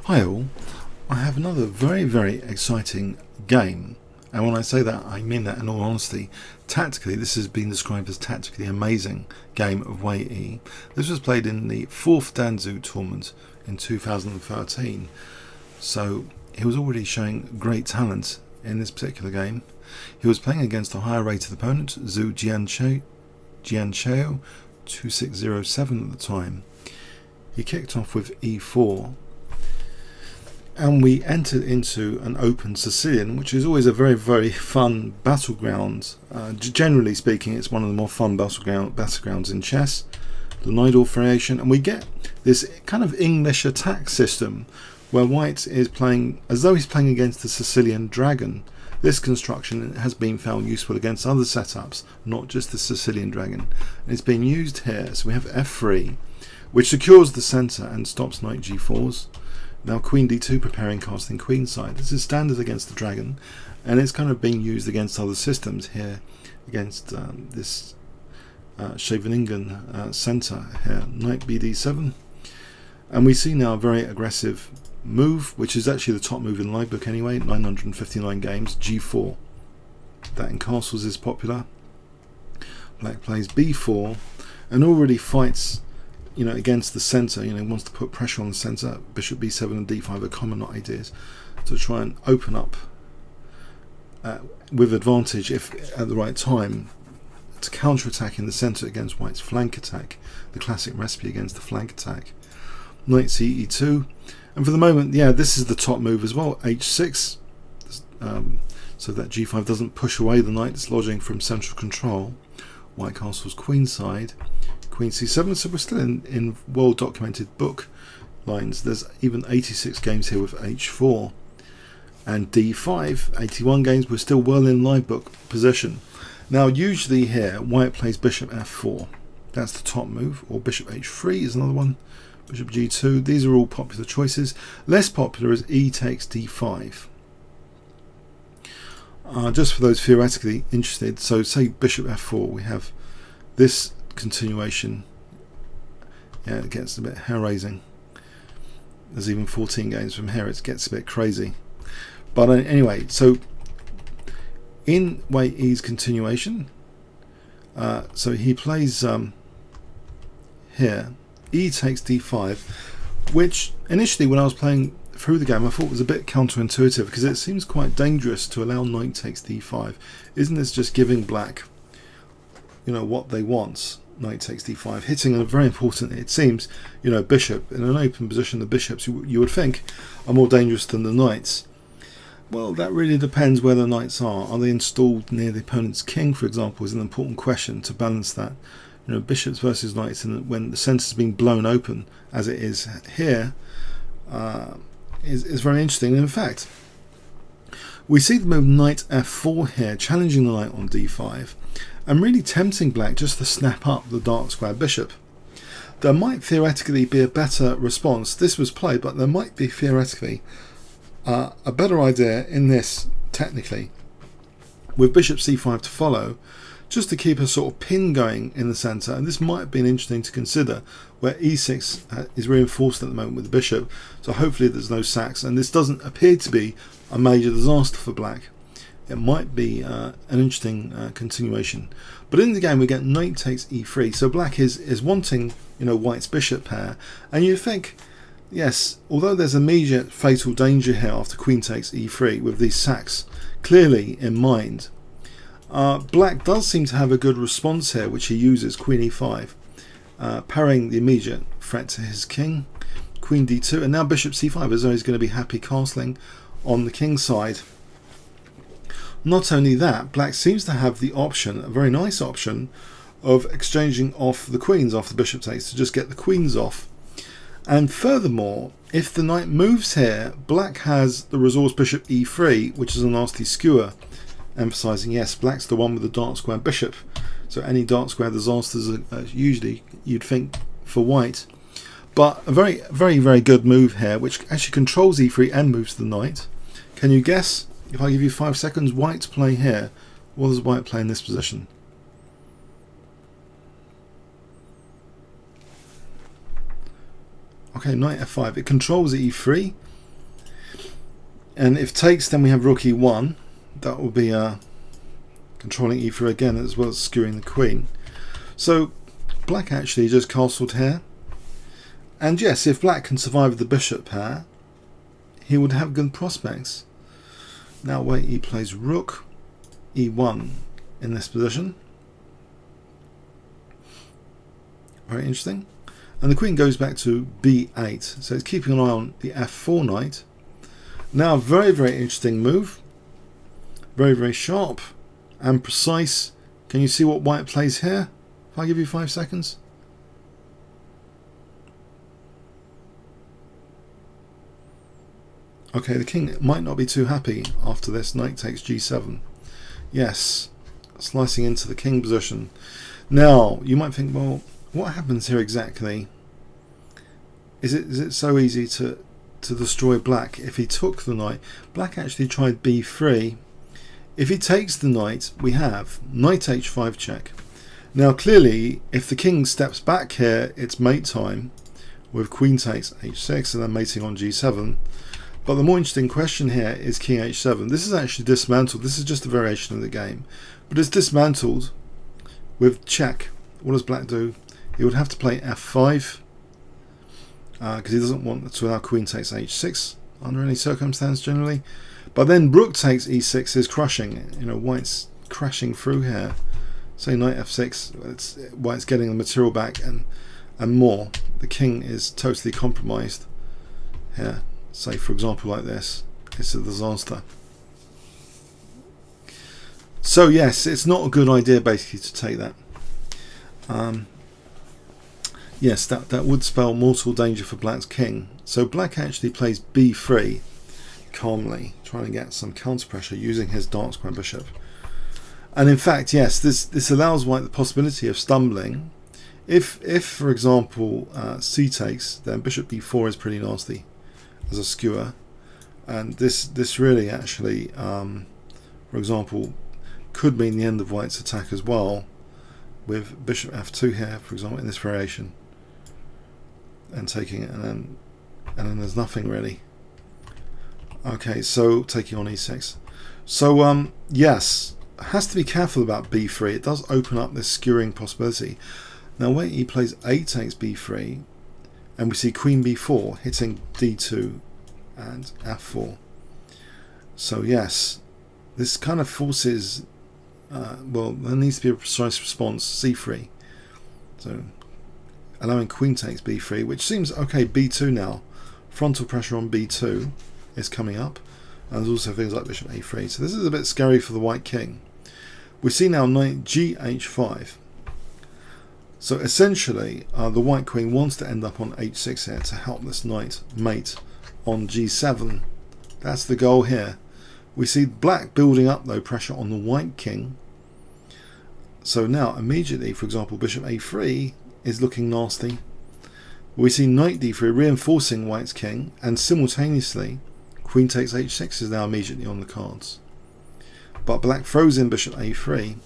Hi all, I have another very exciting game, and when I say that I mean that in all honesty. Tactically, this has been described as tactically amazing game of Wei Yi. This was played in the 4th Danzhou Tournament in 2013, so he was already showing great talent in this particular game. He was playing against a higher rated opponent, Zhou Jianchao 2607 at the time. He kicked off with e4, and we entered into an open Sicilian, which is always a very fun battleground. Generally speaking, it's one of the more fun battlegrounds in chess, the Nidal variation, and we get this kind of English attack system where White is playing as though he's playing against the Sicilian dragon. This construction has been found useful against other setups, not just the Sicilian dragon, and it's been used here. So we have f3, which secures the centre and stops knight g4s. Now Queen d2, preparing casting queenside. This is standard against the dragon, and it's kind of being used against other systems here, against this Scheveningen centre here. Knight bd7, and we see now a very aggressive move, which is actually the top move in live book anyway. 959 games. G4. That in castles is popular. Black plays b4, and already fights, against the centre. Wants to put pressure on the centre. Bishop b7 and d5 are common ideas to try and open up with advantage, if at the right time, to counter-attack in the centre against White's flank attack. The classic recipe against the flank attack. Knight ce2, and for the moment, this is the top move as well. H6, so that g5 doesn't push away the knight that's lodging from central control. White castles queenside. Queen c7, so we're still in well documented book lines. There's even 86 games here with h4, and d5, 81 games. We're still well in live book position. Now usually here White plays bishop f4, that's the top move, or bishop h3 is another one, bishop g2. These are all popular choices. Less popular is e takes d5. Just for those theoretically interested, so say bishop f4, we have this continuation. It gets a bit hair-raising. There's even 14 games from here. It gets a bit crazy. But anyway, so in Wei Yi's continuation, so he plays here, e takes d5, which initially when I was playing through the game I thought was a bit counterintuitive, because it seems quite dangerous to allow knight takes d5. Isn't this just giving black what they want? Knight takes d5, hitting a very important, it seems, bishop. In an open position, the bishops you would think are more dangerous than the knights. Well, that really depends where the knights are. Are they installed near the opponent's king, for example, is an important question to balance that. Bishops versus knights, and when the centre is being blown open, as it is here, is very interesting. And in fact, we see the move knight f4 here, challenging the knight on d5, and really tempting black just to snap up the dark square bishop. There might theoretically be a better response. This was played, but there might be theoretically a better idea in this, technically, with bishop c5 to follow, just to keep a sort of pin going in the centre. And this might have been interesting to consider, where e6 is reinforced at the moment with the bishop, so hopefully there's no sacks, and this doesn't appear to be a major disaster for black. It might be an interesting continuation. But in the game we get knight takes e3, so black is wanting White's bishop pair, and you think, yes, although there's immediate fatal danger here after queen takes e3 with these sacks clearly in mind, black does seem to have a good response here, which he uses, queen e5, parrying the immediate threat to his king. Queen d2, and now bishop c5, as though he's going to be happy castling on the king's side. Not only that, black seems to have the option, a very nice option, of exchanging off the queens after bishop takes to just get the queens off. And furthermore, if the knight moves here, black has the resource bishop e3, which is a nasty skewer, emphasizing, yes, black's the one with the dark square bishop. So any dark square disasters are usually, you'd think, for white. But a very good move here, which actually controls e3 and moves the knight. Can you guess? If I give you 5 seconds, white play here, what does white play in this position? Okay, knight f5. It controls e3. And if takes, then we have rook e1. That will be controlling e3 again, as well as skewing the queen. So black actually just castled here. And yes, if black can survive the bishop pair, he would have good prospects. Now wait, he plays rook e1 in this position. Very interesting. And the queen goes back to b8. So it's keeping an eye on the f4 knight. Now, very, very interesting move. Very, very sharp and precise. Can you see what white plays here? If I give you 5 seconds. Okay, the king might not be too happy after this. Knight takes g7. Yes, slicing into the king position. Now, you might think, well, what happens here exactly? Is it so easy to destroy black? If he took the knight, black actually tried b3. If he takes the knight, we have knight h5 check. Now clearly, if the king steps back here, it's mate time with queen takes h6 and then mating on g7. But the more interesting question here is king h7. This is actually dismantled. This is just a variation of the game, but it's dismantled with check. What does black do? He would have to play f5 because he doesn't want to allow queen takes h6 under any circumstance generally. But then rook takes e6 is crushing. You know, white's crashing through here. Say knight f6, white's getting the material back and more. The king is totally compromised here. Say for example like this, it's a disaster. So yes, it's not a good idea basically to take that. Yes, that would spell mortal danger for black's king. So black actually plays b3 calmly, trying to get some counter pressure using his dark square bishop. And in fact, yes, this allows white the possibility of stumbling. If for example c takes, then bishop b4 is pretty nasty as a skewer, and this really actually, for example, could mean the end of white's attack as well, with bishop f2 here, for example, in this variation, and taking it, and then there's nothing really. Okay, so taking on e6. So yes, has to be careful about b3. It does open up this skewering possibility. Now wait, he plays a takes b3, and we see queen b4 hitting d2 and f4. So yes, this kind of forces, well, there needs to be a precise response, c3. So allowing queen takes b3, which seems okay. b2 now, frontal pressure on b2 is coming up, and there's also things like bishop a3. So this is a bit scary for the white king. We see now knight gh5. So essentially, the white queen wants to end up on h6 here to help this knight mate on g7. That's the goal here. We see black building up though pressure on the white king. So now immediately, for example, bishop a3 is looking nasty. We see knight d3 reinforcing white's king, and simultaneously queen takes h6 is now immediately on the cards. But black throws in bishop a3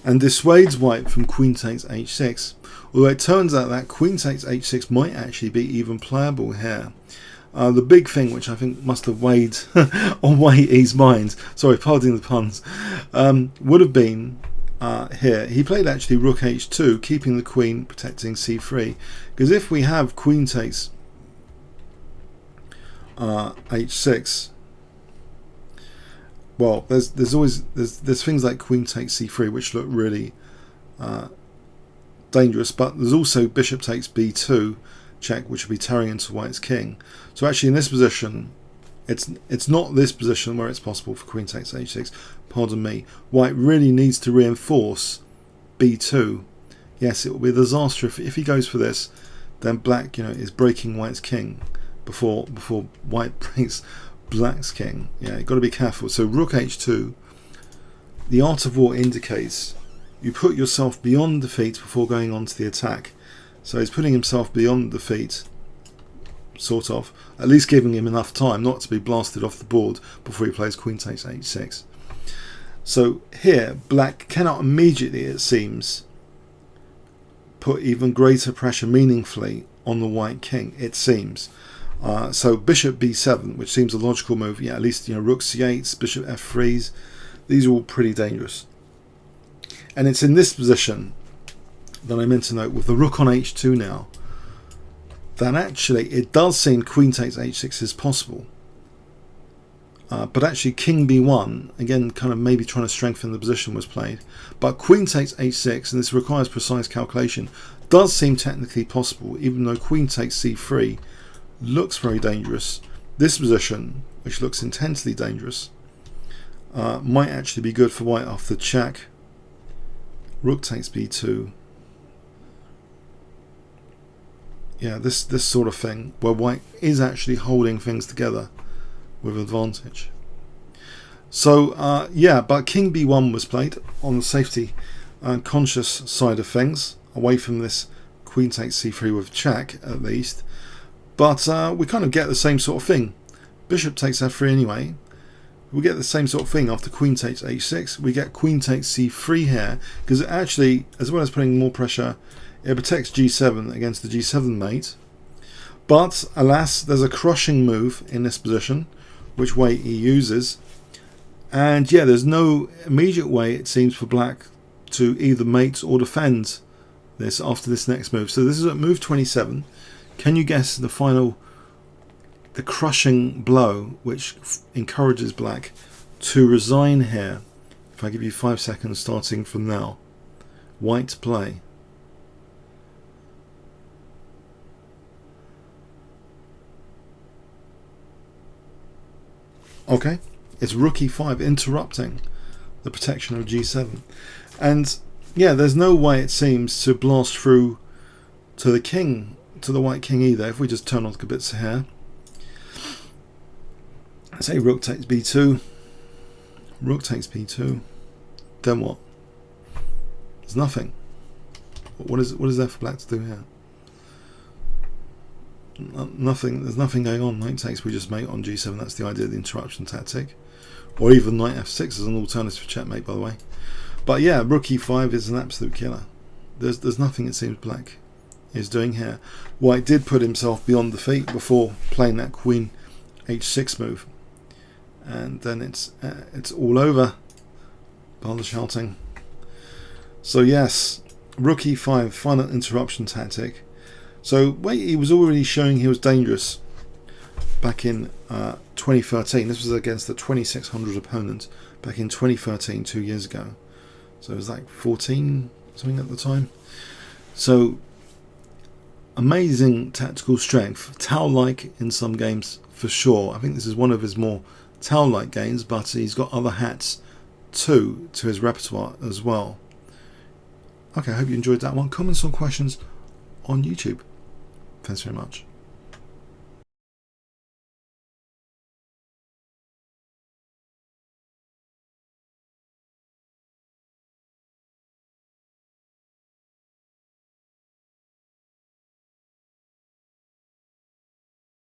and dissuades white from queen takes h6, although it turns out that queen takes h6 might actually be even playable here. The big thing which I think must have weighed on Wei Yi's mind, sorry, pardon the puns, would have been here. He played actually rook h2, keeping the queen, protecting c3, because if we have queen takes h6, well, there's things like queen takes c3 which look really dangerous, but there's also bishop takes b2 check, which would be tearing into white's king. So actually in this position, it's not this position where it's possible for queen takes h6. Pardon me. White really needs to reinforce b2. Yes, it will be a disaster if he goes for this. Then black, is breaking white's king before white breaks black's king. Yeah, you've got to be careful. So rook h2, the art of war indicates you put yourself beyond defeat before going on to the attack. So he's putting himself beyond defeat, sort of, at least giving him enough time not to be blasted off the board before he plays queen takes h6. So here, black cannot immediately, it seems, put even greater pressure meaningfully on the white king, it seems. So bishop b7, which seems a logical move. Yeah, at least, you know, rook c8, bishop f3s. These are all pretty dangerous. And it's in this position that I meant to note, with the rook on h2 now, that actually it does seem queen takes h6 is possible. But actually king b1, again, kind of maybe trying to strengthen the position, was played. But queen takes h6, and this requires precise calculation, does seem technically possible, even though queen takes c3 looks very dangerous. This position, which looks intensely dangerous, might actually be good for white after check. Rook takes b2. Yeah, this sort of thing, where white is actually holding things together with advantage. So yeah, but king b1 was played on the safety conscious side of things, away from this queen takes c3 with check at least. But we kind of get the same sort of thing. Bishop takes f3 anyway. We get the same sort of thing after queen takes h6. We get queen takes c3 here, because it actually, as well as putting more pressure, it protects g7 against the g7 mate. But alas, there's a crushing move in this position, which white he uses. And yeah, there's no immediate way, it seems, for black to either mate or defend this after this next move. So this is at move 27. Can you guess the final, the crushing blow which encourages black to resign here? If I give you 5 seconds starting from now. White play. Okay, it's rook e5, interrupting the protection of g7. And yeah, there's no way, it seems, to blast through to the king, to the white king either. If we just turn on the bits here, say rook takes b2, rook takes b2, then what? There's nothing. What is there for black to do here? Nothing. There's nothing going on. Knight takes, we just mate on g7. That's the idea of the interruption tactic, or even knight f6 as an alternative for checkmate, by the way. But yeah, rook e5 is an absolute killer. There's nothing, it seems, black is doing here. White did put himself beyond defeat before playing that queen h6 move, and then it's all over by the shouting. So yes, rook e5, final interruption tactic. So wait, he was already showing he was dangerous back in 2013. This was against the 2600 opponent back in 2013, 2 years ago. So it was like 14 something at the time. So amazing tactical strength, Tau-like in some games for sure. I think this is one of his more Tau-like games, but he's got other hats too to his repertoire as well. Okay, I hope you enjoyed that one. Comments or questions on YouTube. Thanks very much.